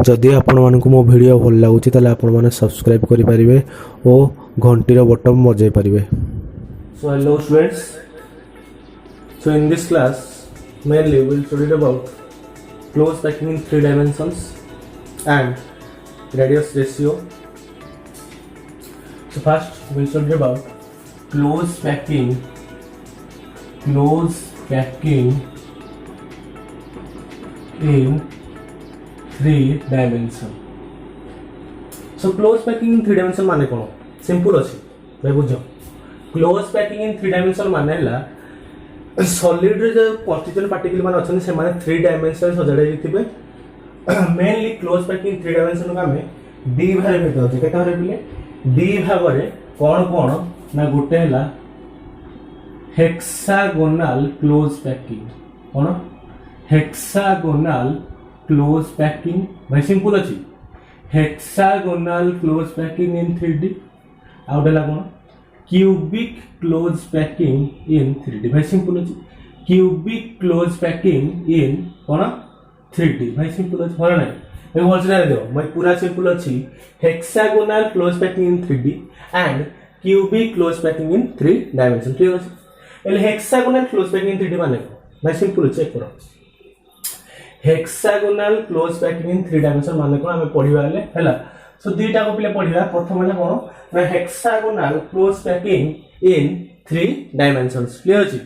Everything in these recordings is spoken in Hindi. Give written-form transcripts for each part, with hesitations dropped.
जदि आपण मानक मो वीडियो भल लगुच ताले आपण माने सब्सक्राइब करि परिबे ओ घंटीर बटन बजाई परिबे। So hello students. So in this class mainly we will study about close packing in 3 dimensions and radius ratio. So first we will study about close packing in 3 dimension. So close packing in 3 dimension माने कोन सिंपल अछि भाई बुझो। क्लोज पैकिंग इन 3 डायमेंशन माने ला सॉलिड रे जो कॉन्स्टिट्यूएंट पार्टिकल माने अछन से माने 3 डायमेंशन सजाडे जितिबे। मेनली क्लोज पैकिंग 3 डायमेंशन का में डी भाग में होते केता रे बिले डी भाग रे कोन कोन ना गुटे हला हेक्सागोनल क्लोज पैकिंग कोन हेक्सागोनल क्लोज पैकिंग भाई सिंपल अछि hexagonal close packing in 3D आउ डेला कोन cubic close packing in 3D भाई सिंपल अछि क्यूबिक क्लोज पैकिंग इन कोन 3D भाई सिंपल अछि होला नै ए होलसेलर दे मैं पूरा सिंपल अछि hexagonal close packing in 3D and cubic close packing in 3 dimension clear अछि एल hexagonal close packing in 3D माने भाई सिंपल चेक करो hexagonal close packing in 3 dimension माने कोन हमें पढिबा हैला सो दुईटा को पिले पढिबा प्रथम माने कोन ना hexagonal close packing in 3 dimensions clear अछि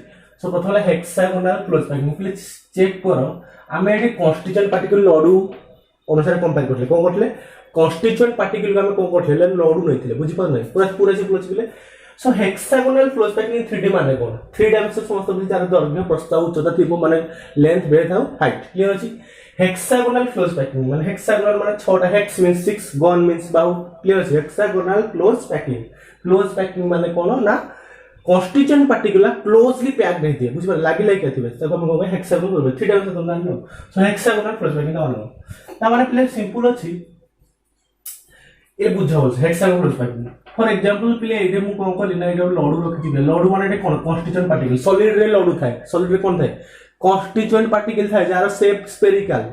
सो प्रथम ला hexagonal close packing please check करो हमें एठी कॉन्स्टिट्यूएंट पार्टिकल लडू अनुसार कंपेयर करले कोन करले कॉन्स्टिट्यूएंट पार्टिकल को हमें कोन करले लडू नैथिले बुझि पर नै पूरा पूरा सिंपल अछि बिले so hexagonal close packing in 3D माने कोन 3 डायमेंशन समस्त बुझि तार दैर्घ्य प्रस्थ उच्चता थिबो माने लेंथ ब्रेथ और हाइट क्लियर अछि हेक्सागोनल क्लोज पैकिंग माने हेक्सागोनल माने 6 टा हेक्स मींस 6 गन मींस बाहु क्लियर अछि हेक्सागोनल क्लोज पैकिंग माने कोन ना कॉन्स्टिट्यूएंट पार्टिकल क्लोजली पैक्ड रहती है बुझि पर लागि लाइक आथिबे तब हम कहबे हेक्सागोनल 3 डायमेंशन तुम जानो सो हेक्सागोनल क्लोज पैकिंग माने ता माने प्ले सिंपल अछि ए बुझाउ hexagonal close packing for example प्ले एडे मु कोन कहली ना एडे लडू रखि दिबे लडू माने एडे कोन कॉन्स्टिट्यूएंट पार्टिकल सॉलिड रे लडू थाए सॉलिड रे कोन थाए कॉन्स्टिट्यूएंट पार्टिकल थाए जार शेप स्फेरिकल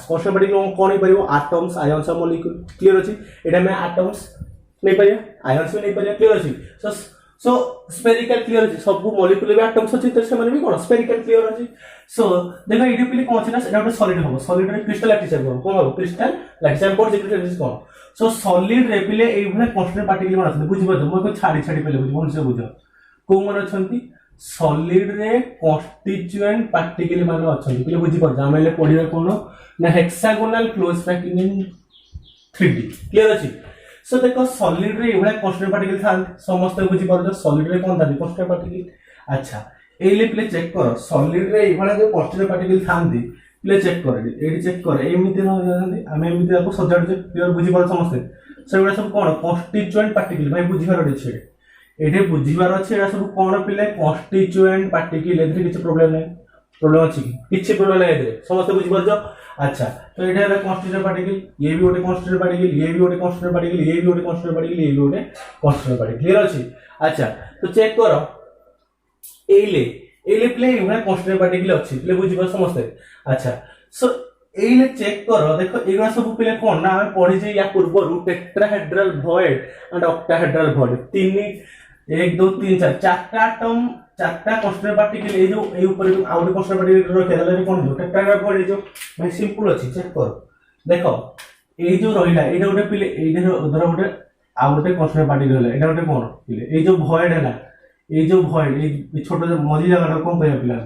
कॉन्स्टिट्यूएंट पार्टिकल कोन ही परिबो एटम्स आयंस और मॉलिक्यूल क्लियर अछि एडा में एटम्स नै परिया आयंस नै परिया क्लियर अछि सो स्फेरिकल क्लियर अछि सब मॉलिक्यूल में एटम्स अछि त से माने भी कोन स्फेरिकल क्लियर अछि सो देखो एडे पिले कोन अछि ना एडा सॉलिड हो सॉलिड रे क्रिस्टल लैटिस हो कोन हो क्रिस्टल लैटिस कोन क्रिस्टल कोन सो सॉलिड रे पिले एई भले कॉन्स्टेंट पार्टिकल मन अछि बुझि बतो मको छाडी पिले बुझि मन से बुझो को मन अछंती सॉलिड रे कॉन्स्टिट्यूएंट पार्टिकल मान अछंती पिले बुझि पर जामेले पढिबा कोन ना hexagonal close packing in 3D clear अछि सो देखो सॉलिड रे एभले कॉन्स्टेंट पार्टिकल थान समस्त बुझि पर सॉलिड रे कोन थान कॉन्स्टेंट पार्टिकल अच्छा एले प्ले चेक करो सॉलिड रे एभले जो कॉन्स्टेंट पार्टिकल थान प्ले चेक कर एडी चेक कर एमिति रहନ୍ତି ଆମେ एमिति आपको सजाड जे क्लियर बुझि पर समस्त सेगुडा सब कोन कॉन्स्टिट्यूएंट पार्टिकल भाई बुझिबार अछि एडे बुझिबार अछि एडा सब कोन पिले कॉन्स्टिट्यूएंट पार्टिकल एथि किछ प्रॉब्लम अछि किछ प्रॉब्लम नै एथि समस्त बुझि पर जो अच्छा तो एडा रे कॉन्स्टिट्यूएंट पार्टिकल ये भी ओटे कॉन्स्टिट्यूएंट पार्टिकल ये भी ओटे कॉन्स्टिट्यूएंट पार्टिकल ये भी ओटे कॉन्स्टिट्यूएंट पार्टिकल ये भी ओटे कॉन्स्टिट्यूएंट पार्टिकल क्लियर अछि अच्छा तो चेक करो एले प्ले एभले कॉन्स्टिट्यूएंट पार्टिकल अछि प्ले बुझि पर समस्त अच्छा सो एले चेक करो देखो एगुरा सब पिले कोन ना हम पढि जे या पूर्वरु tetrahedral void and octahedral void 3 1 2 3 4 चारटा एटम चारटा कॉन्स्टेंट पार्टिकल ए जो ए ऊपर आउट कॉन्स्टेंट पार्टिकल रखे देले कोन जो टेट्राहेड्रल वॉइड जो भाई सिंपल अछि चेक करो देखो ए जो रहिला एटा गोटे पिले ए धर गोटे आउट कॉन्स्टेंट पार्टिकल हला एटा गोटे कोन पिले ए जो वॉइड हला ए जो वॉइड ए छोटो जो मझी जगह कोन कहया पिला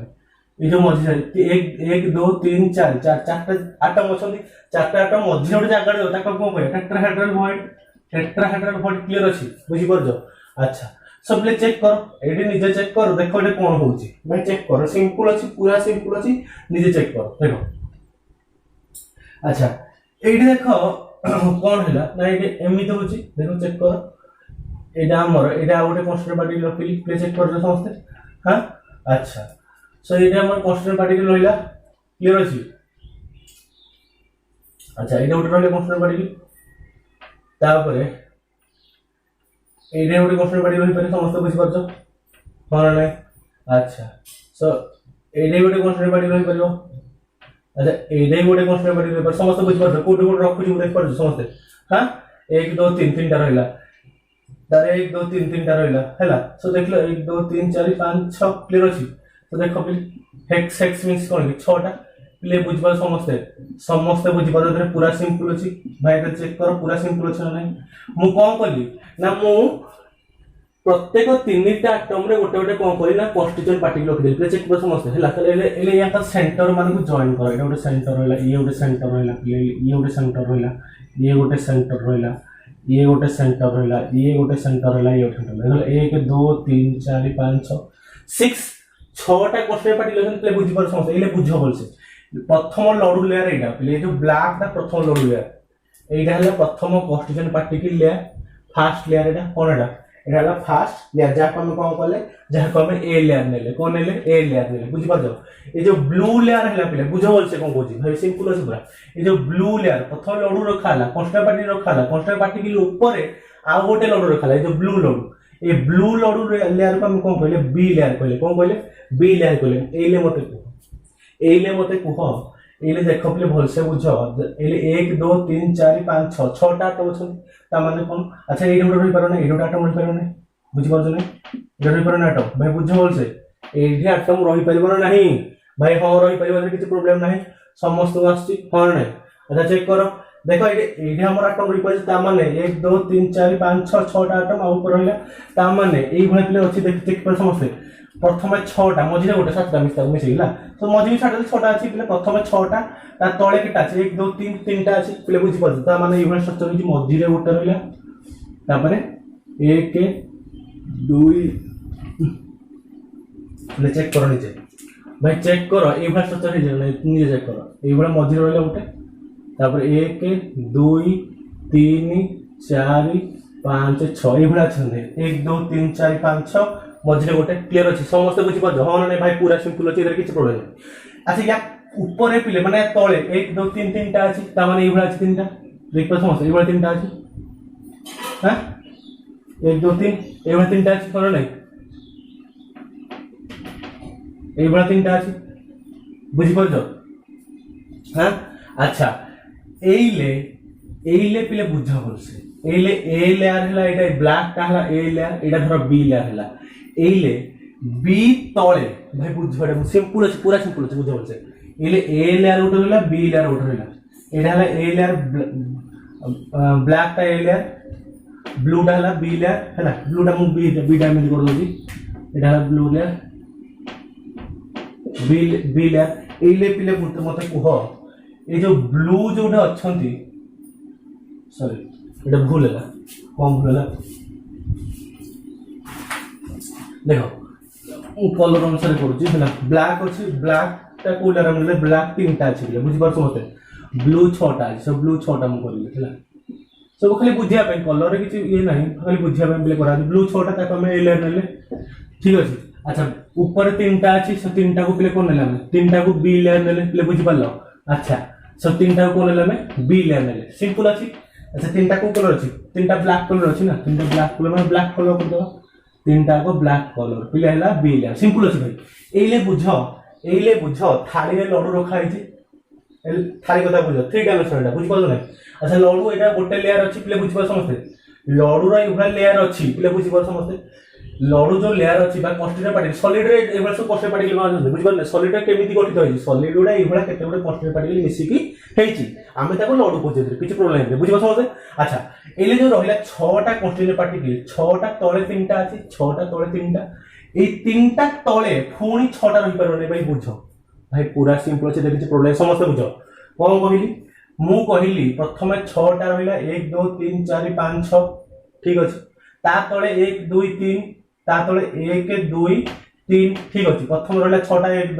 ए जो मझी 1 2 3 4 चारटा एटम अछंती चारटा एटम मझी गोटे जगह रे ताको कोन कहया टेट्राहेड्रल वॉइड क्लियर अछि बुझि परजो अच्छा सब ले चेक करो एडी निजे चेक करो देखो एडे कोन होउची भाई चेक करो सिंपल अछि पूरा सिंपल अछि निजे चेक करो देखो अच्छा एडी देखो कोन हैला ना एडी एमित होउची देखो चेक करो एडा हमर एडा गोटे कॉन्स्टेंट पार्टिकल रखिली प्ले चेक करो समस्त हां अच्छा सो एडा हमर कॉन्स्टेंट पार्टिकल रहिला क्लियर अछि अच्छा एडा गोटे रहले कॉन्स्टेंट पार्टिकल तापरे एडा गोटे कॉन्स्टेंट पार्टिकल रहि पारे समस्त बुझि परछो कोन नै अच्छा सो एडा गोटे कॉन्स्टेंट पार्टिकल रहि परिबो अच्छा एडे गोटे कन्स्ट्रेंट पार्टिकल पेपर समस्त बुझ पार कोड कोड रखुची देख पार समस्त हां 1 2 3 3 टा रहला तार 1 2 3 3 टा रहला हैला सो देख लो 1 2 3 4 5 6 क्लियर अछि तो देखो फिर हेक्स हेक्स मींस कोन 6 टा प्ले बुझ पार समस्त बुझ पार रे पूरा सिंपल अछि भाई तो चेक करो पूरा सिंपल अछि ना मु कोन करली ना मु प्रत्येक तीनटा एटम रे गोटे गोटे कोन करी ना कॉन्स्टिट्यूएंट पार्टिकल रख देली चेक कर समस्त हैला एले या का सेंटर मान को जॉइन करो एटा गोटे सेंटर रहला ये गोटे सेंटर रहला ये गोटे सेंटर रहला ये गोटे सेंटर रहला ये गोटे सेंटर रहला ये गोटे सेंटर रहला ये गोटे सेंटर रहला 1 2 3 4 5 6 6टा कॉन्स्टिट्यूएंट पार्टिकल प्ले बुझ पर समस्त एले बुझ बोलसे प्रथम लडू लेयर एटा प्ले जो ब्लैक ता प्रथम लडू लेयर एटा हला प्रथम constituent particle layer first layer एटा कोन एटा एटा हला फर्स्ट लेयर जा हम कोन करले जा हम ए लेयर नेले कोन नेले ए लेयर नेले बुझ पाजो ए जो ब्लू लेयर हला प्ले बुझो बोलसे कोन कोजी भाई सिंपल अछि पूरा ए जो ब्लू लेयर प्रथम लडू रखाला कॉन्स्टिट्यूएंट पार्टिकल रखाला कॉन्स्टिट्यूएंट पार्टिकल ऊपर आ गोटे लडू रखाला ए जो ब्लू लडू ए ब्लू लडू लेयर को हम कोन कहले बी लेयर कहले कोन कहले बी लेयर कहले एले मते कुह एले देखो प्ले भलसे बुझो एले 1 2 3 4 5 6 6टा तो छ ता माने कोन अच्छा एडे उडे रही पारो ना एडोटा आटम रही पारो ना बुझि पारछ नै एडे रही पारो ना आटम भाई बुझो बोलसे एडे आटम रही पारिबो नाही भाई हां रही पारिबो किछि प्रॉब्लम नाही समस्त आछि हां नै अच्छा चेक करो देखो एडे हमर आटम रही पारछ ता माने 1 2 3 4 5 6 6टा आटम आ ऊपर रहला ता माने एई भले प्ले अछि देख चेक कर समस्त प्रथम 6टा मझिरे गोटे 7टा मिसेइला तो मझिरे 6टा अछि प्ले प्रथम 6टा ता तळे केटा अछि 1 2 3 3टा अछि प्ले बुझि परछ ता माने इभन स्ट्रक्चर अछि मझिरे गोटे रहला तापरे 1 2 ले चेक करो नीचे भाई चेक करो इभन स्ट्रक्चर हे जे नीचे चेक करो इभन मझिरे रहला गोटे तापरे 1 2 3 4 5 6 इभन अछि 1 2 3 4 5 6 मझिरे गोटे क्लियर अछि समस्त बुझि पाजो हां नै भाई पूरा सिंपल अछि इधर किछ प्रॉब्लम नै अच्छा या ऊपर पिले माने तळे 1 2 3 3टा अछि ता माने इभला अछि 3टा देख पर समस्त इभला 3टा अछि हां 1 2 3 इभला 3टा अछि कोन नै इभला 3टा अछि बुझि पाजो हां अच्छा एइले पिले बुझा बोलसे एइले ए लेयर हला एटा ब्लैक का हला ए लेयर एटा धर बी लेयर हला एइले बी तळे भाई बुझबडे सिंपल अछि पूरा सिंपल अछि बुझ बोलसे एले ए लेयर उठ रहला बी लेयर उठ रहला एटा हला ए लेयर ब्लैक का ए लेयर ब्लू टा हला बी लेयर हैला ब्लू टा मु बी डायमेंट कर दोजी एटा हला ब्लू लेयर बी लेयर एले पिले मते कुह ए जो ब्लू जोडा अछंती सॉरी एटा भूल हैला कम भूल हैला देखो कलर अनुसार करूची हैला ब्लैक अछि ब्लैक ता कलर हमले ब्लैक तीनटा अछि बुझि परछ मते ब्लू 6टा अछि सब ब्लू 6टा हम करले हैला सब खाली बुझिया पे कलर रे किछि ये नाही खाली बुझिया पे करा ब्लू 6टा ता हमें ए लेयर नेले ठीक अछि अच्छा ऊपर तीनटा अछि सब तीनटा को प्ले कोन नेला हम तीनटा को बी लेयर नेले प्ले बुझि परलो अच्छा सब तीनटा को नेला हम बी लेयर नेले सिंपल अछि अच्छा तीनटा को कलर अछि तीनटा ब्लैक कलर अछि ना तीनटा ब्लैक कलर में ब्लैक कलर कर दो तीनटा को ब्लैक कलर पिले हला बी लेयर सिंपल अछि भाई एइले बुझो थाली रे लडू रखा आइछि थाली कथा बुझो 3 डायमेंशन एटा बुझ पालो नै अच्छा लडू एटा गोटे लेयर अछि पिले बुझ पालो समस्त लडू रे इभा लेयर अछि पिले बुझ पालो समस्त लडू जो लेयर अछि बा कॉन्स्टिट्यूएंट पार्टिकल सॉलिड रे एभा सब कॉन्स्टिट्यूएंट पार्टिकल मानन बुझ पालो सॉलिड रे केमिति गठित होइछि सॉलिड गुडा इभा केते गोटे कॉन्स्टिट्यूएंट पार्टिकल मिसी की हेछि आमे ताको लडू कहै किछ प्रॉब्लम नै बुझ पालो समस्त अच्छा एले जो रहला 6टा कॉन्स्टिट्यूएंट पार्टिकल 6टा तळे 3टा अछि 6टा तळे 3टा ए 3टा तळे पुणी 6टा रहि परबो नै भाई बुझो भाई पूरा सिंपल अछि किछ प्रॉब्लम समस्त बुझो कोन कहिली मु कहिली प्रथमे 6टा रहिला 1 2 3 4 5 6 ठीक अछि ता तळे 1 2 3 ता तळे 1 2 3 ठीक अछि प्रथम रहिला 6टा 1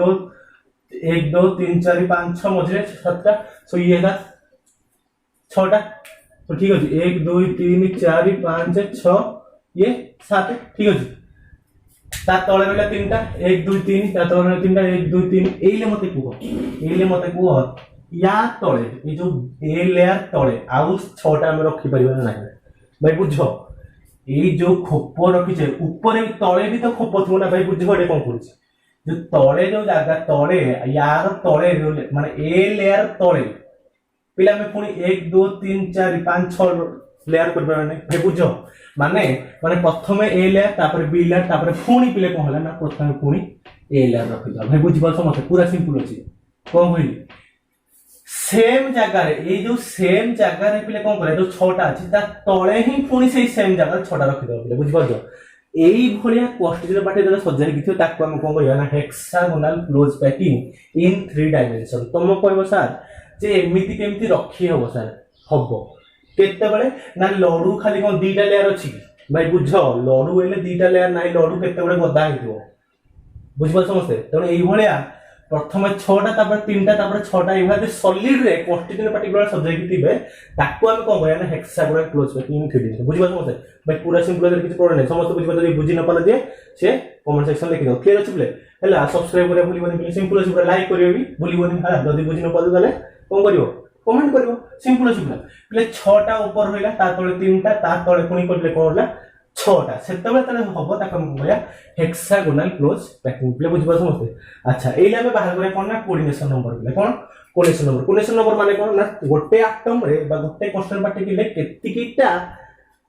2 3 4 5 6 मझे 7टा सो ये है 6टा तो ठीक अछि 1 2 3 4 5 6 ये 7 ठीक अछि ता तळे रहिला 3टा 1 2 3 ता तळे रहिला 3टा 1 2 3 एइले मते कुह या तळे ए जो ए लेयर तळे आउ 6टा हम रखि परिबा नै भाई बुझो ए जो खोप रखि जे ऊपर तळे भी तो खोप थो ना भाई बुझो एडे कोन करूची जो तले जो जगह तले यार तले माने ए लेयर तले पिला में पुणी 1 2 3 4 5 6 लेयर कर पाने भाई बुझ माने माने प्रथम ए लेयर तापर बी लेयर तापर पुणी पिले कोन होला ना प्रथम पुणी ए लेयर रखि दो भाई बुझ पाछो मते पूरा सिंपल अछि कोन होइली सेम जगह रे ए जो सेम जगह रे पिले कोन करे जो छटा अछि ता तळे ही पुणी सेही सेम जगह छटा रखि दो पिले बुझ पाछो एई भलिया क्वेश्चन पार्ट जरा सजाई किथियो ताको हम कोन करिया ना hexagonal close packing in 3 dimension तुम कहबो सर जे एमिति केमिति रखी हबो सर हबो केते बळे ना लडू खाली कोन दीटा लेयर अछि भाई बुझो लडू एले दीटा लेयर नाही लडू केते बळे गदा हितो बुझबो समझते तने एई भलिया प्रथम 6टा तापर 3टा तापर 6टा एई भलिया सॉलिड रे क्वेश्चन पार्टिकुलर सजाई किथिबे ताको हम कोन करिया ना hexagonal close packing in 3 dimension बुझबो समझते भाई पूरा सिंपल है किछ प्रॉब्लम नहीं समस्त बुझबो जदी बुझी न पाले जे से कमेंट सेक्शन लिखि दो क्लियर अछि प्ले हला सब्सक्राइब करे भूलिबोनी प्लीज सिंपल अछि लाइक करियो भी भूलिबोनी हला जदी बुझी न पाले ताले कोन करियो कमेंट करियो सिंपल अछि प्ले 6टा ऊपर होइला ता तळे 3टा ता तळे पुनी करले कोन होला 6टा सेतबे तले हबो ताकम होया हेक्सागोनल क्लोज पैकिंग प्ले बुझबो समझते अच्छा एइला में बाहर करे कोन ना कोऑर्डिनेशन नंबर प्ले कोन कोऑर्डिनेशन नंबर माने कोन ना गोटे एटम रे बा गोटे क्वेश्चन पार्टिकल केतिकीटा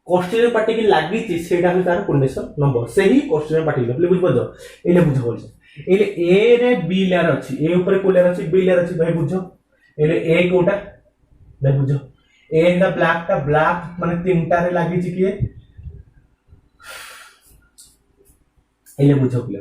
क्वेश्चन पार्टिकल लागि छि सेटा हम तार कोऑर्डिनेशन नंबर सही क्वेश्चन पार्टिकल प्ले बुझबो जो एले बुझ बोलछ एले ए रे बी लेयर अछि ए ऊपर को लेयर अछि बी लेयर अछि भाई बुझो एले ए कोटा भाई बुझो ए दा ब्लैक माने तीनटा रे लागि छि किए एले बुझो प्ले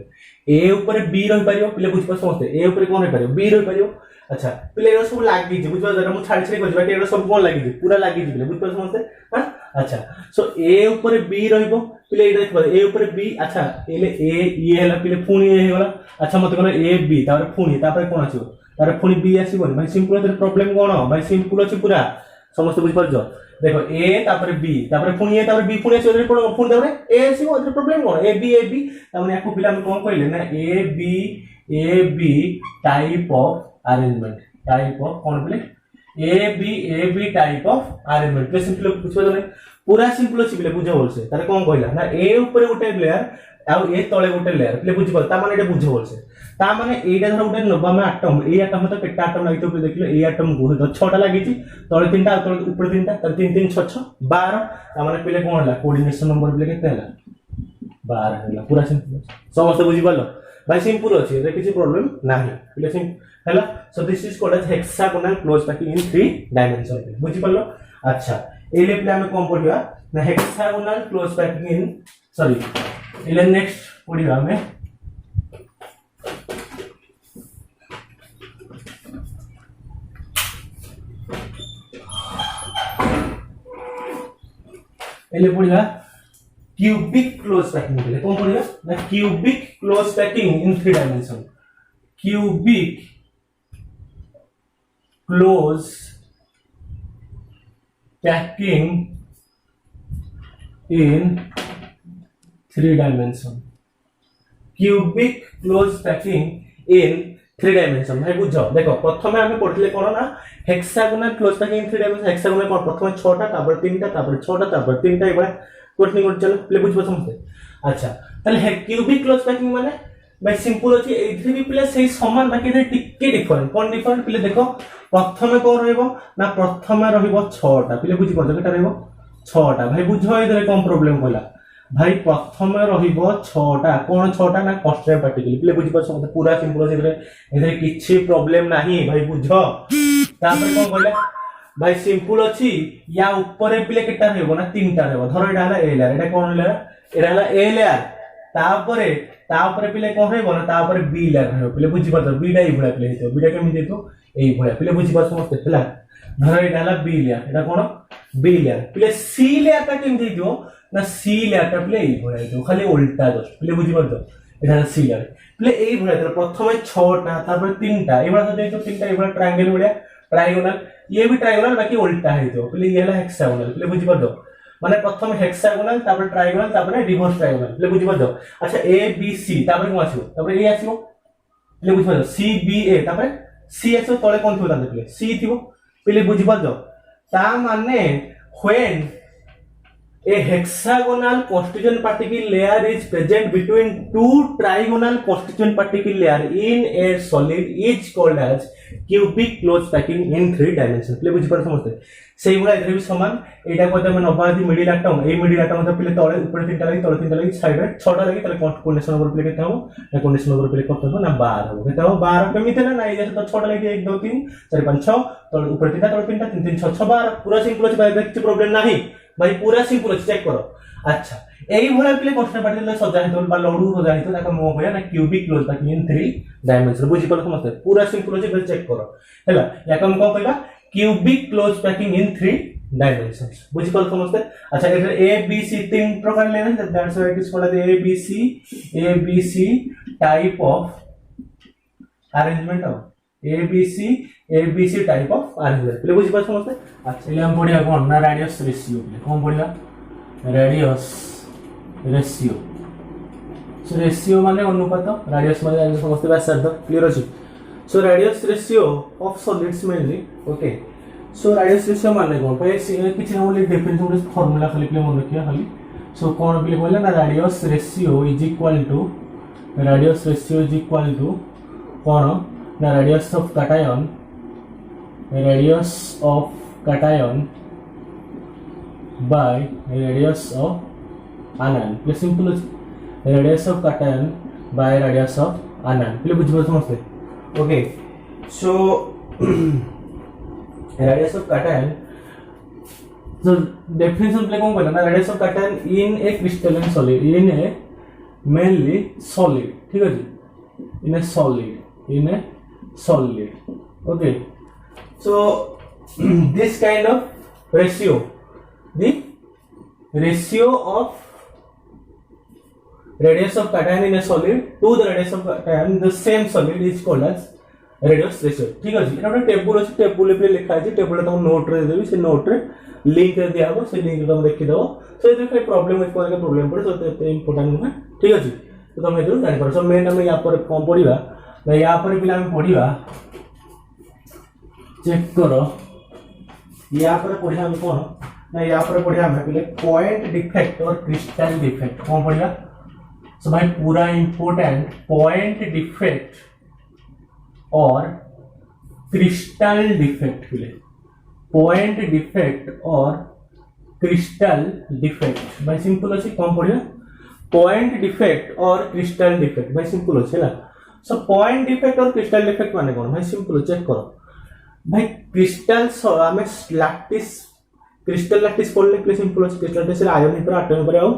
ए ऊपर बी रहि परियो प्ले बुझ पर समझते ए ऊपर कोन रहि परियो बी रहि परियो अच्छा प्ले रो सब लागि छि बुझबो जरा मु छाड़ी छाड़ी कहबा एरो सब कोन लागि छि पूरा लागि छि प्ले बुझ पर समझते हां अच्छा सो ए ऊपर बी रहइबो प्ले ए देखबो ए ऊपर बी अच्छा एले ए ये हला प्ले पुनी ए होला अच्छा मते कोन ए बी तापर पुनी तापर कोन आछो तापर पुनी बी आसीबो भाई सिंपल है प्रॉब्लम कोन भाई सिंपल अछि पूरा समस्त बुझ पर जो देखो ए तापर बी तापर पुनी ए तापर बी पुनी आछो रे कोन पुनी तापर ए आसीबो अदर प्रॉब्लम कोन ए बी तापर याकू पिला में कोन कहले ना A B type of arrangement type of कोन बोले A B type of arrangement प्ले सिंपल पूछो जने पूरा सिंपल अछि बोले बुझो बोलसे तारे कोन कहला ना ए ऊपर गोटे लेयर आ ए तळे गोटे लेयर प्ले बुझिबो ता माने एटा बुझो बोलसे ता माने एटा धर गोटे नबा में एटम ए एटम तो केटा एटम लागि तो देखिलो ए एटम को 6टा लागि छि तळे 3टा तळे ऊपर 3टा त 3 3 6 6 12 ता माने प्ले कोन होला कोऑर्डिनेशन नंबर प्ले केते होला 12 होला पूरा सिंपल समस्त बुझि पालो भाई सिंपल अछि रे किछि प्रॉब्लम नाही प्ले सिंपल हैला so this is called as hexagonal close packing in 3 dimension बुझि पालो अच्छा एले प्ले हम कोन पढिया ना hexagonal close packing in sorry एले नेक्स्ट पढिया हमें एले पढिया क्यूबिक क्लोज पैकिंग के लिए कौन पढ़ेगा ना cubic close packing in 3 dimension cubic close packing in 3 dimension cubic close packing in 3 dimension भाई बुझो देखो प्रथमे हमें पढ़ले कोन ना hexagonal close packing in 3 dimension hexagonal कोन प्रथमे 6टा तापर 3टा तापर 6टा तापर 3टा एबा कोटनी कोट चलो प्ले बुझ समझते अच्छा ताले क्यूबिक क्लोज पैकिंग माने भाई सिंपल अछि एथि भी प्ले सही समान बाकी रे टिके डिफरेंट कोन डिफरेंट प्ले देखो प्रथमे कोन रहइबो ना प्रथमे रहइबो 6टा प्ले बुझि पड़ो केटा रहइबो 6टा भाई बुझो एदरे कोन प्रॉब्लम होला भाई प्रथमे रहइबो 6टा कोन 6टा ना कॉन्स्टेंट पार्टिकल प्ले बुझि पड़ो समझते पूरा सिंपल अछि एदरे किछि प्रॉब्लम नाही भाई बुझो तापर कोन कहले भाई सिंपल अछि या ऊपर प्ले केटा रहइबो ना 3टा रहइबो धरो एटा हला a layer Etah cone layer एटा हला ए लेयर तापर प्ले कोन रहइबो ना तापर बी लेयर रहइबो प्ले बुझि पड़ो बी डा इबुला प्ले हेतो बी डा केमि देतो एई भला प्ले बुझि पड़ो समझते हला धरो एटा हला be layer Etah cone be layer play C layer ता केमि देतो ना सी लेयर ता प्ले एई भला हेतो खाली उल्टा जस्ट प्ले बुझि पड़ो एटा सी लेयर प्ले एई भला हेतो प्रथमे 6टा तापर 3टा एबा तो देतो 3टा एबा ट्रायंगल भलिया ट्रायंगल ये भी ट्रायंगल बाकी उल्टा है तो प्ले ये हला हेक्सागोनल प्ले बुझि पड़ो माने प्रथम हेक्सागोनल तापर ट्रायंगल तापर रिवर्स ट्रायंगल प्ले बुझि पड़ो अच्छा ए बी सी तापर कोन आछो तापर ए आछो प्ले बुझि पड़ो सी बी ए तापर सी आछो तळे कोन थियो तांते प्ले सी थियो प्ले बुझि पड़ो ता माने when A hexagonal constituent particle layer is present between two trigonal constituent particle layer in a solid is called as cubic close packing in 3 dimensions. Play बुझी पर समझते सेही भला इधर भी समान एटा कहते हम नबादी मिडिल एटम ए मिडिल एटम तो पिले तळे ऊपर तीनटा लागि तळे तीनटा लागि साइड रे छटा लागि तले कोंडिनेशन नंबर प्ले केते हो ना कोंडिनेशन नंबर प्ले करते हो ना 12 हो केते हो 12 केमिते ना नाही जैसे तो छटा लागि 1 2 3 4 5 6 तळे ऊपर तीनटा तळे तीनटा 3 3 6 6 12 पूरा सिंपल अछि भाई କିଛି प्रॉब्लम नाही भाई पूरा सिंपल अछि चेक करो अच्छा एई भला प्ले क्वेश्चन पार्टिकल सजा हेतो बा लडू सजा हेतो ताका मो होया ना cubic close packing in 3 dimension बुझी पर समझते पूरा सिंपल अछि बे चेक करो हैला या कम को कहबा cubic close packing in 3 dimensions बुझी पर समझते अच्छा इधर ए बी सी तीन प्रकार लेना that's why it is called A B C type of arrangement of A B C type of arrangement प्ले बुझी पर समझते अच्छा ले हम पढ़िया कोन ना रेडियस रेशियो कोन पढ़िया रेडियस रेशियो सो रेशियो माने अनुपात रेडियस माने समझते व्यासार्ध क्लियर अछि so radius ratio of solids mainly okay so radius ratio माने कोन पे किछ ना बोले डिफरेंस गुड फार्मूला खाली प्ले मन रखिया खाली सो कोन प्ले बोले ना radius ratio is equal to कोन ना radius of cation by radius of anion प्ले simple radius of cation by radius of anion प्ले बुझबो समझते okay so radius of cation so definition प्ले कोन कहला ना radius of cation in a crystalline solid in a mainly solid ठीक है जी in a solid okay so this kind of ratio the ratio of radius of cation in a solid to the radius of cation in the same solid is called as radius ratio ठीक है जी एटा टेबल अछि टेबल पे लिखा अछि टेबल तुम नोट रे देबी से नोट रे लिंक रे दियाबो से लिंक तुम देखि दबो सो इधर कोई प्रॉब्लम है कोन का प्रॉब्लम पड़े सो ते इंपोर्टेंट है ठीक है जी तो तुम इधर जानि पर सो मेन हम या पर कम पढिबा ना या पर पिला हम पढिबा चेक करो या पर पढिया हम कोन ना या पर पढिया हम पहले पॉइंट डिफेक्ट और क्रिस्टल डिफेक्ट कौन पढिया सो भाई पूरा इंपोर्टेंट पॉइंट डिफेक्ट और क्रिस्टल डिफेक्ट के लिए पॉइंट डिफेक्ट और क्रिस्टल डिफेक्ट भाई सिंपल अछि कौन पढिया पॉइंट डिफेक्ट और क्रिस्टल डिफेक्ट भाई सिंपल अछि ना सो पॉइंट डिफेक्ट और क्रिस्टल डिफेक्ट माने कोन भाई सिंपल चेक करो भाई क्रिस्टल हमें लैटिस क्रिस्टल लैटिस पढ़ले प्ले सिंपल अछि क्रिस्टल लैटिस आयन पर एटम पर आउ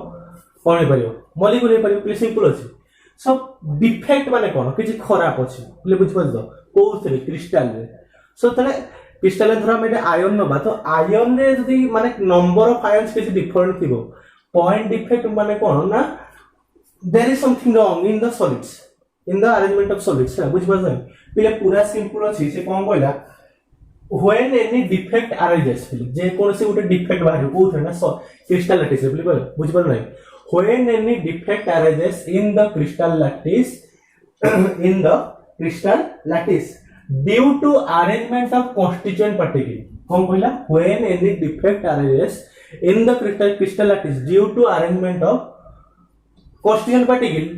कोन परियो मॉलिक्यूल पर प्ले सिंपल अछि सो डिफेक्ट माने कोन किछि खराब अछि प्ले बुझ पड़ो कोथरे क्रिस्टल रे सो तले क्रिस्टल धरा में आयन नबा तो आयन रे जदी माने नंबर ऑफ आयन्स किछि डिफरेंट थिबो पॉइंट डिफेक्ट माने कोन ना there is something wrong in the solids in the arrangement of solids बुझ पड़ो प्ले पूरा सिंपल अछि से कोन कहला when any defect arises जे कोन से उटे डिफेक्ट बाहर कोथरे ना क्रिस्टल लैटिस प्ले बुझ पड़ो नहीं when any defect arises in the crystal lattice due to arrangement of constituent particle कौन कहला when any defect arises in the crystal lattice due to arrangement of constituent particle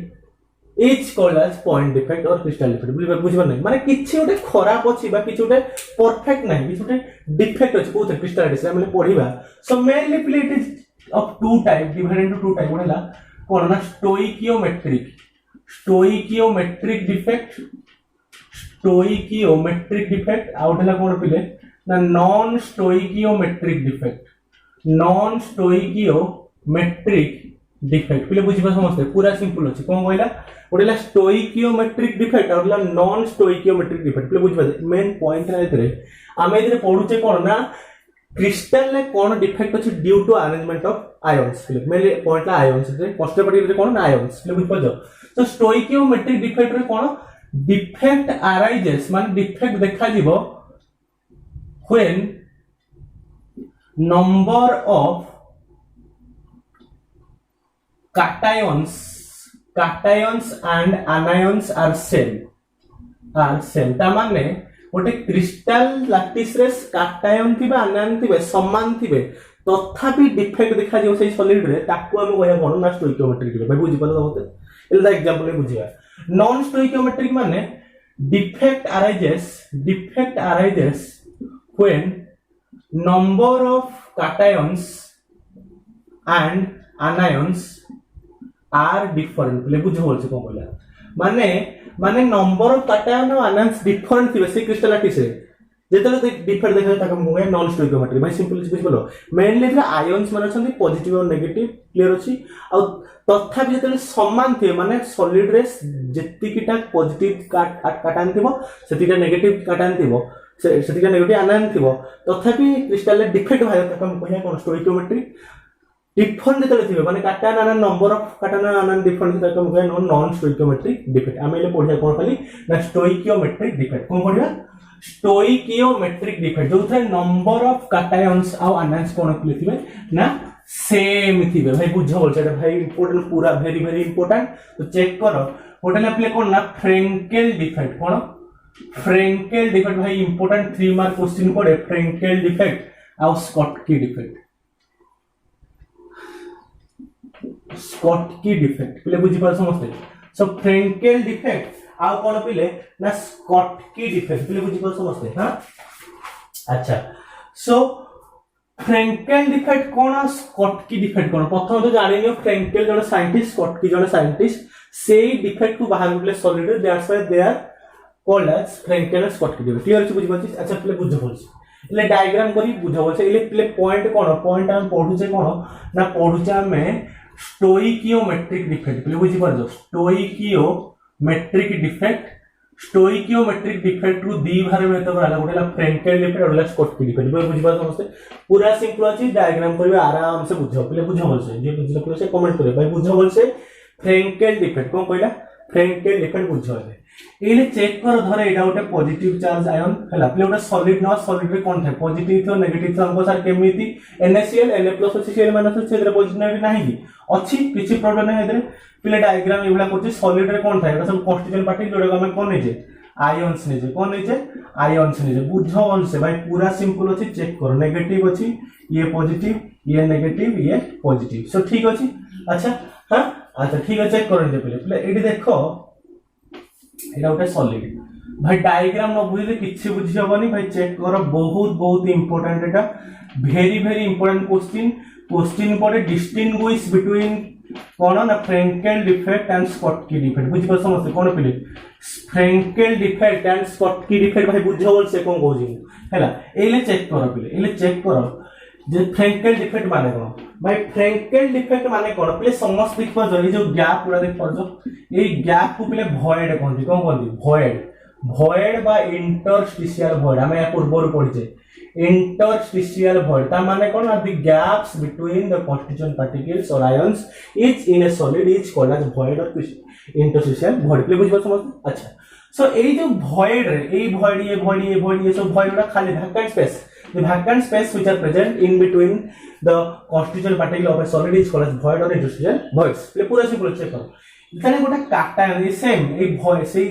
is called as point defect or crystal defect बुझबा नहीं माने किछि उटे खराब अछि बा किछि उटे परफेक्ट नहीं किछि उटे डिफेक्ट अछि कोथरे क्रिस्टल लैटिस माने पढिबा so mainly plate is of two type divided into two type बोलेला कोन ना स्टोइकियोमेट्रिक डिफेक्ट आउटला कोन पिले ना नॉन स्टोइकियोमेट्रिक डिफेक्ट पिले बुझिबा समझते पूरा सिंपल अछि कोन कहला ओडेला स्टोइकियोमेट्रिक डिफेक्ट और नॉन स्टोइकियोमेट्रिक डिफेक्ट पिले बुझिबा मेन पॉइंट ना एतरे आमे एतरे पढुचे कोन ना क्रिस्टल ने कोन डिफेक्ट अछि due to arrangement of ions mainly point ला आयन्स रे कॉन्स्टेंट रे कोन आयन्स ले बुझ पजो तो स्टोइकियोमेट्रिक डिफेक्ट रे कोन डिफेक्ट अराइजेस माने डिफेक्ट देखा जीवो when number of cations and anions are same ता माने गोटे क्रिस्टल लैटिस रे कैटायन थिबे आनायन थिबे समान थिबे तथापि डिफेक्ट देखा जो से सॉलिड रे ताकू हम कहया कोन ना स्टोइकियोमेट्रिक डिफेक्ट भाई बुझी पालो समझते एला एग्जांपल ले बुझिया नॉन स्टोइकियोमेट्रिक माने defect arises when number of cations and anions are different ले बुझ होल से कोन कहला माने नंबर ऑफ कैटायन और आनायंस डिफरेंट थिबे से क्रिस्टल लैटिस रे जेतले डिफरेंट देखा ताका मुहे नॉन स्टोइकियोमेट्रिक भाई सिंपल बुझ बोलो मेनली जे आयन्स माने छथि पॉजिटिव और नेगेटिव क्लियर अछि आ तथापि जेतले समान थे माने सॉलिड रे जेतिकिटा पॉजिटिव कैटायन थिबो सेतिका नेगेटिव कैटायन थिबो सेतिका नेगेटिव आनायन थिबो तथापि क्रिस्टल डिफेक्ट भाई ताका कहया कोन स्टोइकियोमेट्रिक डिफरेंट जेतले थिबे माने cation anion number of cation anion different ताका कहया नॉन स्टोइकियोमेट्रिक डिफेक्ट आमेले पढिया कोन खाली ना स्टोइकियोमेट्रिक डिफेक्ट कोन पढिया स्टोइकियोमेट्रिक डिफेक्ट जो थे नंबर ऑफ कैटायंस और आनायंस कोन थिबे ना सेम थिबे भाई बुझ बोल सेटा भाई इंपोर्टेंट पूरा वेरी वेरी इंपोर्टेंट तो चेक करो होटल अप्लाई कोन ना फ्रेंकेल डिफेक्ट कोन फ्रेंकेल डिफेक्ट भाई इंपोर्टेंट 3 मार्क क्वेश्चन पड़े फ्रेंकेल डिफेक्ट और स्कॉटकी डिफेक्ट स्कॉटकी डिफेक्ट पहले बुझी पाल समझते सो फ्रेंकेल डिफेक्ट आउ कोन पिले ना स्कॉटकी डिफेक्ट पहले बुझी पाल समझते हां अच्छा सो फ्रेंकेल डिफेक्ट कोन स्कॉटकी डिफेक्ट कोन प्रथम तो जानियो फ्रेंकेल जने साइंटिस्ट स्कॉटकी जने साइंटिस्ट से डिफेक्ट को बाहर निकले solid that's why they are called as Frenkel Schottky defect clear अछि बुझी पाछी अच्छा पहले बुझ बोलছি ले डायग्राम करी बुझ बोलছে ले पहले पॉइंट कोन पॉइंट हम पढुचे कोन ना पढुचे हमें स्टोइकियोमेट्रिक डिफेक्ट पहले बुझी पारजो स्टोइकियोमेट्रिक डिफेक्ट रु दी भारे में तो वाला गोटेला फ्रेंकेल डिफेक्ट और स्कॉटकी डिफेक्ट बुझी पार समझते पूरा सिंपल अछि डायग्राम करबे आराम से बुझो पहले बुझो बोलছে जे बुझले पूरा से कमेंट करे भाई बुझो बोलছে फ्रेंकेल डिफेक्ट कोन कहला फ्रेंकेल डिफेक्ट बुझो एले चेक करो धरे एटा गोटे पॉजिटिव चार्ज आयन हला प्ले गोटे सॉलिड न सॉलिड रे कोन थाए पॉजिटिव थो नेगेटिव थो हमको सर केमिति NaCl Na+ अछि Cl- अछि सेदरे पॉजिटिव नेगेटिव नाही की अछि किछि प्रॉब्लम नै हेदरे प्ले डायग्राम एवला करछि सॉलिड रे कोन थाए एटा सब कॉन्स्टिट्यूएंट पार्टिकल जोडे हम कोन नै जे आयन्स नै जे कोन नै जे आयन्स नै जे बुझो से भाई पूरा सिंपल अछि चेक करो नेगेटिव अछि ये पॉजिटिव ये नेगेटिव ये पॉजिटिव सो ठीक अछि अच्छा हां अच्छा ठीक है चेक करो जे पहले एडी देखो एटा उठे सॉलिड भाई डायग्राम न बुझले किछि बुझी होबनी भाई चेक करो बहुत बहुत इंपोर्टेंट एटा वेरी वेरी इंपोर्टेंट क्वेश्चन पड़े डिस्टिंग्विश बिटवीन कोन ना फ्रेंकेल डिफेक्ट एंड स्कॉटकी डिफेक्ट बुझी पर समझते कोन पहले फ्रेंकेल डिफेक्ट एंड स्कॉटकी डिफेक्ट भाई बुझो बोल से कोन कहूजी हैला एले चेक करो पहले एले चेक करो जे फ्रेंकेल डिफेक्ट माने कोन भाई फ्रेंकेल डिफेक्ट माने कोन पहले समस्त देख पर जो गैप पूरा देख पर जो ए गैप को पहले वॉइड कहंती कोन कहंती वॉइड बा इंटरस्टिशियल वॉइड हमें या पूर्व पढ़िचे इंटरस्टिशियल वॉइड ता माने कोन are the gaps between the constituent particles और ions is in a solid is called as void और इंटरस्टिशियल वॉइड प्ले बुझ समझ अच्छा सो ए जो वॉइड रे ए वॉइड ये सब वॉइड खाली vacant space the vacant space which are present in between the constituent particle of a solid is called as void or interstitial voids ले पूरा सिंपल चेक करो इतने गोटे कैटायन ये सेम ए void से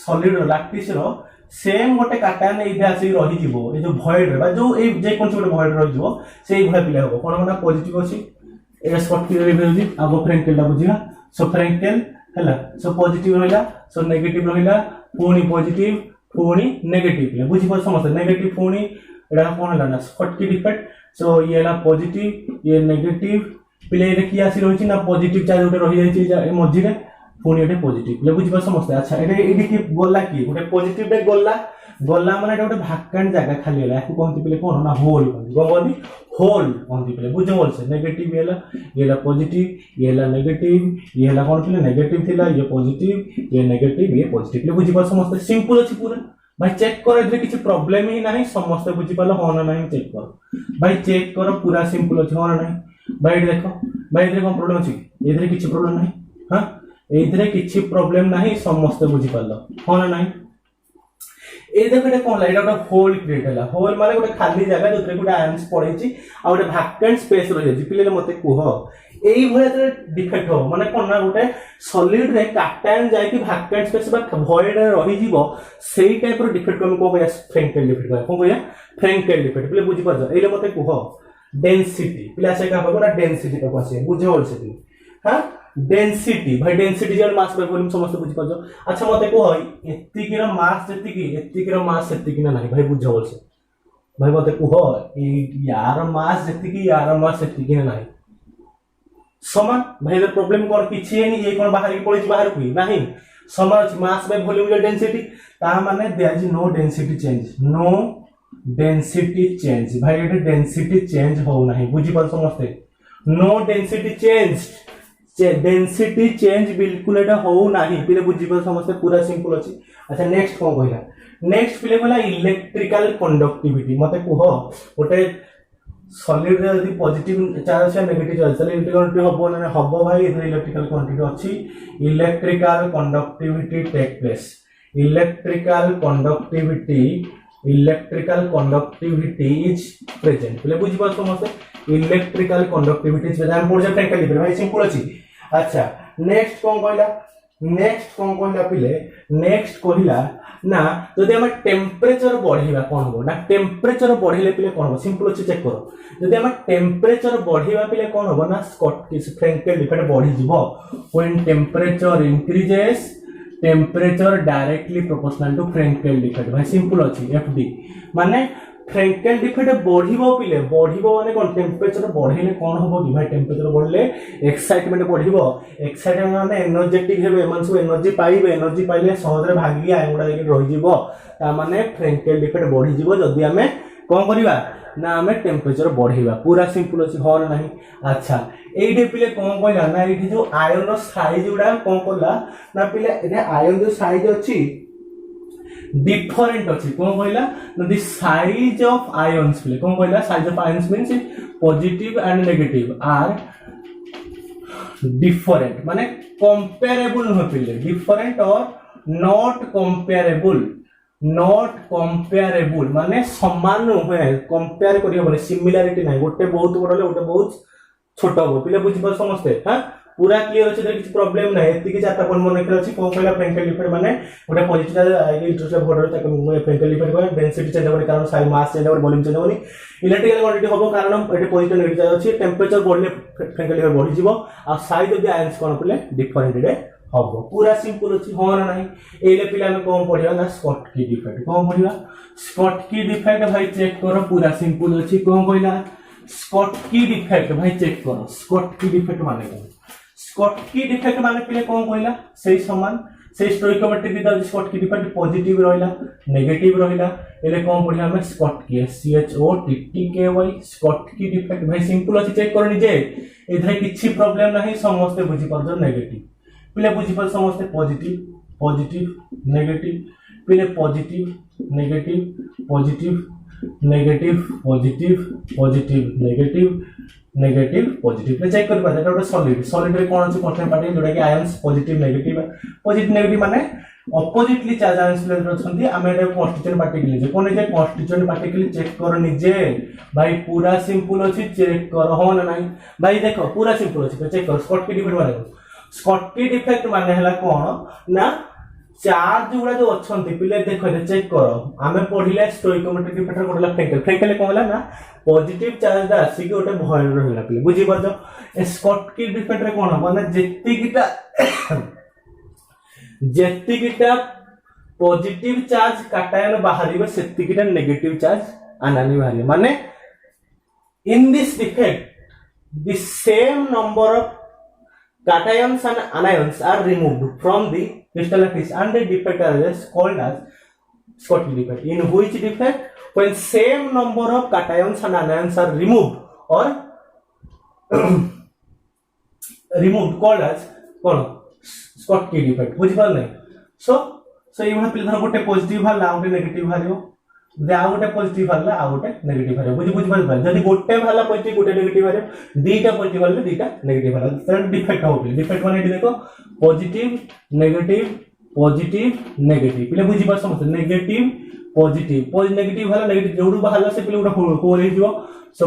सॉलिड लैक्टिस रो सेम गोटे कैटायन एबे आसी रही जिवो ए जो void रे बा जो ए जे कोन गोटे void रही जिवो सेही भले पिले हो कोन कोन पॉजिटिव अछि ए स्कॉटकी रिलेटिव आगो फ्रेंकेल ला बुझिया सो फ्रेंकेल हला सो पॉजिटिव रहला सो नेगेटिव रहला पुनी पॉजिटिव पुनी नेगेटिव ले बुझि पर समझ नेगेटिव पुनी एडा कोन हला ना स्कॉटकी डिफेक्ट सो ये हला पॉजिटिव ये नेगेटिव प्ले रे की आसी रहिछि ना पॉजिटिव चार्ज उठे रहि जाइछि ए मझी रे पुनी एटे पॉजिटिव ले बुझि पर समझ अच्छा एडी की गोला की गोटे पॉजिटिव बे गोला माने एटा गोटे वैकेंट जगह खाली हला याकू कोनति प्ले कोन ना होल कोनति होल कोनति प्ले बुझो बोल से नेगेटिव ये हला पॉजिटिव ये हला नेगेटिव ये हला कोन प्ले नेगेटिव थिला ये पॉजिटिव ये नेगेटिव ये पॉजिटिव ले बुझि पर समझ सिंपल अछि पूरा भाई चेक करो इधर किसी प्रॉब्लम ही नहीं समस्त बुझी पालो हो ना नहीं चेक करो भाई चेक करो पूरा सिंपल अछि हो ना नहीं भाई देखो भाई इधर कोन प्रॉब्लम अछि इधर किसी प्रॉब्लम नहीं हां इधर किसी प्रॉब्लम नहीं समस्त बुझी पालो हो ना नहीं ए देखो कोन लाइट आउट होल क्रिएट हला होल माने गोटे खाली जगह जोतरे गोटे आयन्स पड़ैछि आ गोटे वैकेंट स्पेस रहि जाछि पिले मते कुह एई भले डिफेक्ट हो माने कोन ना गोटे सॉलिड रे कैटायन जाय कि वैकेंट स्पेस बा वॉइड रे रहि जीवो सेही टाइप रो डिफेक्ट को हम को फ्रेंकेल डिफेक्ट को या फ्रेंकेल डिफेक्ट पिले बुझि पाछ एले मते कुह डेंसिटी पिला से का होगा डेंसिटी को आसे बुझे बोल से हां डेंसिटी भाई डेंसिटी जन मास बाय वॉल्यूम समस्त बुझी पाजो अच्छा मते को एत्ती की मास एत्ती की मास एत्ती की ना नहीं भाई बुझे बोल से भाई मते को यार मास एत्ती की यार मास एत्ती की ना नहीं समान भाई प्रॉब्लम कोन किछि नहीं ये कोन बाहर की पड़ी बाहर को नहीं समान अछि मास बाय वॉल्यूम डेंसिटी ता माने there is no density change no density change भाई ये डेंसिटी चेंज हो नहीं बुझी पाल समझते no density change density change बिल्कुल एटा हो नहीं पिले बुझी पाल समझते पूरा सिंपल अछि अच्छा नेक्स्ट कोन कहला नेक्स्ट पिले कहला इलेक्ट्रिकल कंडक्टिविटी मते कुह ओटे सॉलिड रे यदि पॉजिटिव चार्ज है नेगेटिव चार्ज चले इलेक्ट्रिकल हबो ना हबो भाई इधर इलेक्ट्रिकल क्वांटिटी अछि electrical conductivity take place electrical conductivity is present पहले बुझी पास समझते electrical conductivity is present board से फ्रैंकल डिफरेंस भाई सिंपल अछि अच्छा नेक्स्ट कोन कहला पिले नेक्स्ट कहला ना जदि हम टेम्परेचर बढ़िबा कोन हो ना टेम्परेचर बढ़िले पिले कोन हो सिंपल अछि चेक करो जदि हम टेम्परेचर बढ़िबा पिले कोन हो ना स्कॉटकी फ्रैंकल डिफरेंस बढ़ी जिवो when temperature increases temperature directly proportional to Frenkel defect भाई सिंपल अछि एफडी माने फ्रैंकल डिफेक्ट बढ़िबो पिले बढ़िबो माने कोन टेम्परेचर बढ़िले कोन होबो कि भाई टेम्परेचर बढ़ले एक्साइटमेंट बढ़िबो एक्साइटमेंट माने एनर्जेटिक हेबे मन सब एनर्जी पाइले सहज रे भागी आंगुडा देके रहि जिवो ता माने फ्रैंकल डिफेक्ट बढ़ी जिवो जदी हमें कोन करिवा ना हमें टेम्परेचर बढ़िबा पूरा सिंपल अछि हर नहीं अच्छा एइडे पिले कोन कहला ना एठी जो आयन साइज उडा कोन कहला ना पिले एठे आयन जो साइज अछि डिफरेंट अछि कोन कहला द साइज ऑफ आयन्स पिले कोन कहला size of ions means positive and negative are different माने कंपेरेबल न पिले डिफरेंट और नॉट कंपेरेबल माने समान होय कंपेयर करि होबे सिमिलरिटी नै गोटे बहुत बड़ ले गोटे बहुत छोट हो पिले बुझि पर समझते हां पूरा क्लियर अछि किछ प्रॉब्लम नै एति कि चारटा पॉइंट मन रखले अछि कोन कहला फ्रैंकल डिफरेंस माने गोटे पॉजिटिव चार्ज आगे इलेक्ट्रिक भोल्टेज तक फ्रैंकल डिफरेंस को डेंसिटी चेंज होबे कारण साइज मास चेंज होबे वॉल्यूम चेंज होबे इलेक्ट्रिकल क्वांटिटी होबो कारण एटे पॉजिटिव नेगेटिव चार्ज अछि टेम्परेचर बढ़ले फ्रैंकल डिफरेंस बढ़ि जिवो आ साइज ऑफ द आयन्स कोन पिले डिफरेंट रे होबो पूरा सिंपल अछि हो ना नहीं एले पिले हम कोन पढिया ना स्कॉटकी डिफेक्ट कोन पढिया स्कॉटकी डिफेक्ट भाई चेक करो पूरा सिंपल अछि कोन कहला स्कॉटकी डिफेक्ट भाई चेक करो स्कॉटकी डिफेक्ट माने कोन स्कॉटकी डिफेक्ट माने पिले कोन कहला सही समान से stoichiometric with Schottky defect positive रहिला नेगेटिव रहिला एले कोन पढिया हम स्कॉटकी SCHOTTKY स्कॉटकी डिफेक्ट भाई सिंपल अछि चेक करो निजे इधर किछि प्रॉब्लम नाही समस्त बुझि परजो नेगेटिव पिले बुझि पर समस्त पॉजिटिव नेगेटिव पिले पॉजिटिव नेगेटिव पॉजिटिव चेक कर पारे एटा सॉलिड रे कोन अछि कंटेंट पार्टिकल जोडा कि आयन्स पॉजिटिव नेगेटिव माने ऑपोजिटली चार्ज आयन्स ले रछंती आमे एटा कॉन्स्टिट्यूएंट पार्टिकल जे कोन जे कॉन्स्टिट्यूएंट पार्टिकल चेक कर निजे भाई पूरा सिंपल अछि चेक कर हो ना नहीं भाई देखो पूरा सिंपल अछि चेक कर स्कॉटकी डिफेक्ट माने हला कोन ना चार्ज गुडा जो अछंती पिले देखो चेक करो आमे पढिले स्टोइकोमेट्रिक डिफेक्ट कोडला फ्रैंकल कोन होला ना पॉजिटिव चार्ज दा आसी के ओटे भय रहला पिले बुझी परजो स्कॉटकी डिफेक्ट रे कोन माने जेतिकिटा पॉजिटिव चार्ज काटायन बाहरिबे सेतिकिटा नेगेटिव चार्ज आनानी बाहरि माने in this defect the same number of cations and anions are removed from the crystal lattice and the defect is called as Schottky defect. In which defect, when same number of cations and anions are removed or removed called as Schottky defect. बुझ पाल नहीं. So ये मतलब धर गोटे पॉजिटिव भाला आउटे नेगेटिव भालियो दे आ गोटे पॉजिटिव भाला आ गोटे नेगेटिव भालियो बुझ पाल जदी गोटे भाला पॉजिटिव गोटे नेगेटिव भालियो दीटा पॉजिटिव भाला दीटा नेगेटिव भाला तर डिफेक्ट हो गई डिफेक्ट माने देखो पॉजिटिव नेगेटिव पिले बुझ पाल समझ नेगेटिव पॉजिटिव नेगेटिव भाला नेगेटिव जोडू भाला से पिले गोटे होल हे जिवो सो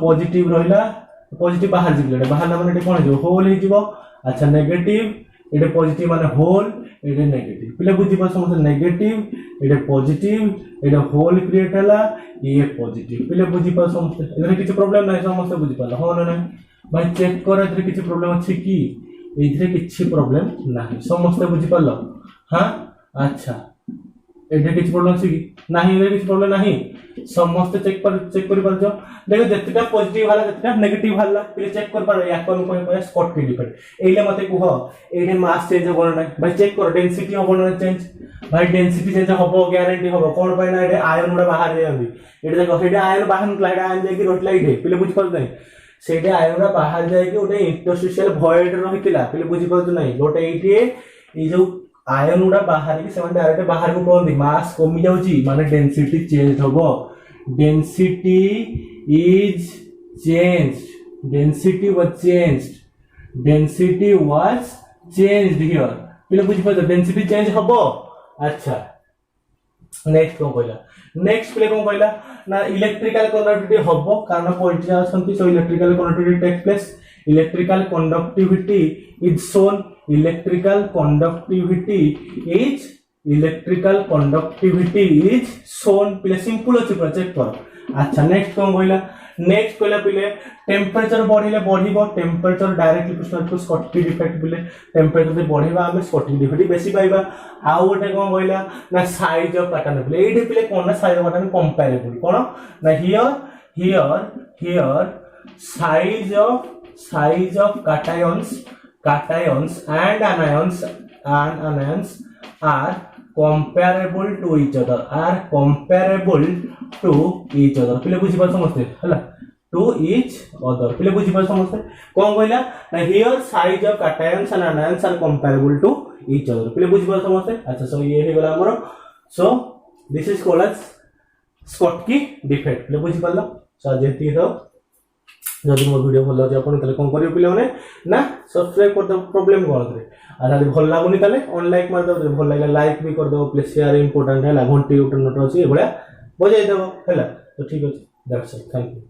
पॉजिटिव रहिला पॉजिटिव बाहर जिबले बाहर ना माने कोन जो होल हे जिवो अच्छा नेगेटिव एटे पॉजिटिव माने होल एटा नेगेटिव पिले बुझी पर समस्त नेगेटिव एटा पॉजिटिव एटा होल क्रिएट हला ये पॉजिटिव पिले बुझी पर समस्त एरे किछ प्रॉब्लम नाही समस्त बुझी पाला हो ना नाही भाई चेक कर एरे किछ प्रॉब्लम अछि की एथिरे किछ प्रॉब्लम नाही समस्त बुझी पालो हां अच्छा एटे किछ प्रॉब्लम अछि की नाही एरे किछ प्रॉब्लम नाही समस्त चेक करि पारजो देखो जेतटा पॉजिटिव वाला जेतटा नेगेटिव वाला पिले चेक कर पारो या कोन कोन कोन स्कॉटकी डिफेक्ट एले मते कुह एटे मास चेंज हो नै भाई चेक कर डेंसिटी हो नै चेंज भाई डेंसिटी चेंज हो ग्यारंटी हो कोन पाइ ना एटे आयन उडा बाहर जायंदी एटे देखो हेडे आयन बाहर क्लाइड आयन जाय कि रोटला इठे पिले बुझ पार नै सेटे आयन उडा बाहर जाय कि ओटे इंटरस्टिशियल वॉइड रहितला पिले बुझ पार नै गोटे इठे ई जो आयन उडा बाहर कि सेमान डायरेक्ट बाहर को पळंदी मास कमी जाउची माने डेंसिटी चेंज होबो density is changed density was changed here पिले बुझ पार डेंसिटी चेंज होबो अच्छा नेक्स्ट को कहला नेक्स्ट पिले को कहला ना इलेक्ट्रिकल कंडक्टिविटी होबो कारण पॉइंट आसंती so electrical conductivity take place electrical conductivity is shown electrical conductivity is shown पिले सिंपल अछि प्रोजेक्ट कर अच्छा नेक्स्ट को कहला नेक्स्ट कहला पिले टेंपरेचर बढ़िले बढ़िबो temperature directly proportional to Schottky defect पिले टेंपरेचर से बढ़िबा हमें स्कॉटकी डिफेक्ट बेसी पाइबा आ गोटे कोन कहला ना साइज ऑफ पैटर्न पिले एठी पिले कोन ना साइज ऑफ पैटर्न कंपैरेबल कोन ना here size of cations and anions are comparable to each other पिले बुझी पार समझते हला to each other पिले बुझी पार समझते कोन कहला ना here size of cations and anions are comparable to each other पिले बुझी पार समझते अच्छा सो ये हे गला हमरो so this is called as Schottky defect पिले बुझी पारलो सो जेती तो जदि मो वीडियो भल लागे आपण तले कोन करियो पिले माने ना सब्सक्राइब कर दो प्रॉब्लम कोन रे आ जदि भल लागुनी तले अनलाइक मार दो भल लागले लाइक भी कर दो प्लीज शेयर इंपोर्टेंट है ला घंटी उठन नोट अछि एबळा बजाय देबो हैला तो ठीक अछि दैट्स इट थैंक यू।